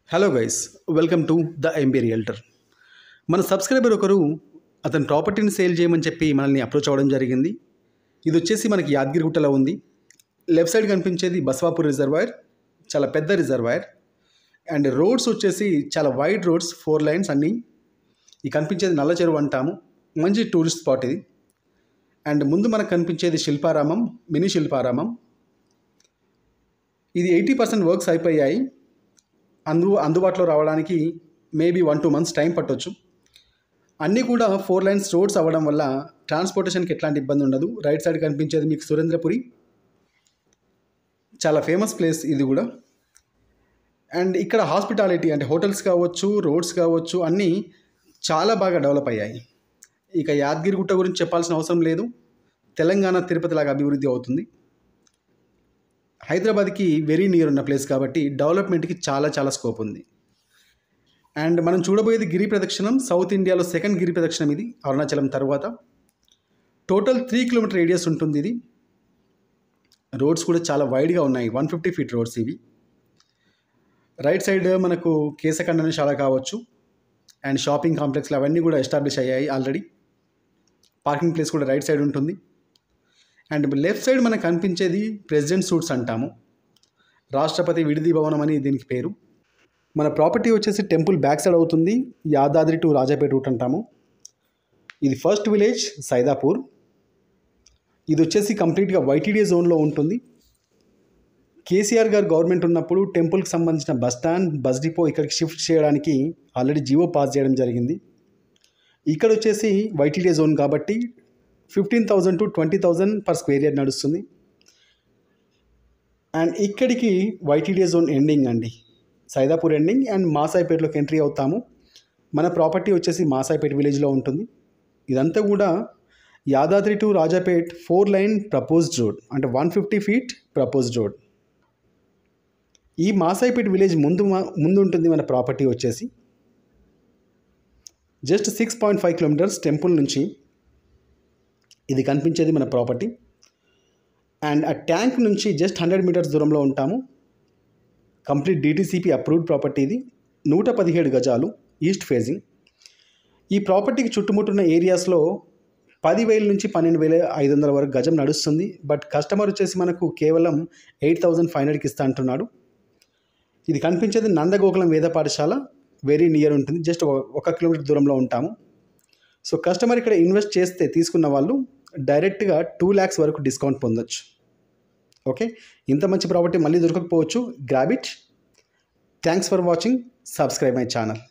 Hello guys, welcome to the MB realtor. మన subscriber ఒకరు అతని ప్రాపర్టీని సేల్ చేయమని చెప్పి మనల్ని అప్రోచ్ అవ్వడం జరిగింది. ఇది వచ్చేసి మనకి యాదగిరిగుట్టలో ఉంది. లెఫ్ట్ సైడ్ కనిపించేది బసవాపూర్ రిజర్వాయర్, చాలా పెద్ద రిజర్వాయర్. అండ్ రోడ్స్ వచ్చేసి చాలా వైడ్ రోడ్స్, 4 లైన్స్ అన్నీ. ఈ కనిపించేది నల్ల చెరువు అంటాము, మంచి టూరిస్ట్ స్పాట్ ఇది. అండ్ ముందు మనకు కనిపించేది శిల్పారామం, మినీ శిల్పారామం. ఇది 80% వర్క్స్ అయిపోయాయి. అందుబాటులో రావడానికి మేబీ 1-2 months టైం పట్టొచ్చు. అన్నీ కూడా 4 లైన్స్ రోడ్స్ అవ్వడం వల్ల ట్రాన్స్పోర్టేషన్కి ఎట్లాంటి ఇబ్బంది ఉండదు. రైట్ సైడ్ కనిపించేది మీకు సురేంద్రపురి, చాలా ఫేమస్ ప్లేస్ ఇది కూడా. అండ్ ఇక్కడ హాస్పిటాలిటీ అంటే హోటల్స్ కావచ్చు, రోడ్స్ కావచ్చు, అన్నీ చాలా బాగా డెవలప్ అయ్యాయి. ఇక యాదగిరిగుట్ట గురించి చెప్పాల్సిన అవసరం లేదు. తెలంగాణ తిరుపతి లాగా అభివృద్ధి అవుతుంది. హైదరాబాద్కి వెరీ నియర్ ఉన్న ప్లేస్ కాబట్టి డెవలప్మెంట్కి చాలా స్కోప్ ఉంది. అండ్ మనం చూడబోయేది గిరి ప్రదక్షిణం, సౌత్ ఇండియాలో 2nd గిరి ప్రదక్షిణం ఇది, అరుణాచలం తర్వాత. టోటల్ 3 kilometer రేడియస్ ఉంటుంది ఇది. రోడ్స్ కూడా చాలా వైడ్గా ఉన్నాయి, 150 feet రోడ్స్ ఇవి. రైట్ సైడ్ మనకు కేశఖండనశాల కావచ్చు, అండ్ షాపింగ్ కాంప్లెక్స్లు అవన్నీ కూడా ఎస్టాబ్లిష్ అయ్యాయి ఆల్రెడీ. పార్కింగ్ ప్లేస్ కూడా రైట్ సైడ్ ఉంటుంది. అండ్ లెఫ్ట్ సైడ్ మనకు కనిపించేది ప్రెసిడెంట్ సూట్స్ అంటాము, రాష్ట్రపతి విడిది భవనం అని దీనికి పేరు. మన ప్రాపర్టీ వచ్చేసి టెంపుల్ బ్యాక్ సైడ్ అవుతుంది, యాదాద్రి టు రాజాపేట రూట్ అంటాము. ఇది ఫస్ట్ విలేజ్ సైదాపూర్. ఇది వచ్చేసి కంప్లీట్గా వైటీడీ జోన్లో ఉంటుంది. కేసీఆర్ గారు గవర్నమెంట్ ఉన్నప్పుడు టెంపుల్కి సంబంధించిన బస్ స్టాండ్, బస్ డిపో ఇక్కడికి షిఫ్ట్ చేయడానికి ఆల్రెడీ జీవో పాస్ చేయడం జరిగింది. ఇక్కడ వచ్చేసి వైటీడీ జోన్ కాబట్టి 15,000 to 20,000 per square yard నడుస్తుంది. అండ్ ఇక్కడికి వైటీడీ జోన్ ఎండింగ్ అండి, సైదాపూర్ ఎండింగ్. అండ్ మాసాయిపేటలోకి ఎంట్రీ అవుతాము. మన ప్రాపర్టీ వచ్చేసి మాసాయిపేట విలేజ్లో ఉంటుంది. ఇదంతా కూడా Yadadri to Rajapet 4 lane proposed road, అంటే 150 feet ప్రపోజ్డ్ రోడ్. ఈ మాసాయిపేట విలేజ్ ముందు ఉంటుంది మన ప్రాపర్టీ వచ్చేసి. జస్ట్ 6.5 kilometers టెంపుల్ నుంచి ఇది కనిపించేది మన ప్రాపర్టీ. అండ్ ఆ ట్యాంక్ నుంచి జస్ట్ 100 meters దూరంలో ఉంటాము. కంప్లీట్ DTCP అప్రూవ్డ్ ప్రాపర్టీ ఇది. 117 గజాలు, ఈస్ట్ ఫేజింగ్. ఈ ప్రాపర్టీకి చుట్టుముట్టున్న ఏరియాస్లో 10,000 నుంచి 12,500 వరకు గజం నడుస్తుంది. బట్ కస్టమర్ వచ్చేసి మనకు కేవలం 8,500కి ఇస్తా అంటున్నాడు. ఇది కనిపించేది నందగోకులం వేద పాఠశాల, వెరీ నియర్ ఉంటుంది, జస్ట్ 1 kilometer దూరంలో ఉంటాము. సో కస్టమర్ ఇక్కడ ఇన్వెస్ట్ చేస్తే తీసుకున్న వాళ్ళు డైరెక్ట్గా 2 lakhs వరకు డిస్కౌంట్ పొందొచ్చు. ఓకే, ఇంత మంచి ప్రాపర్టీ మళ్ళీ దొరకకపోవచ్చు. Grab it. Thanks for watching. Subscribe my channel.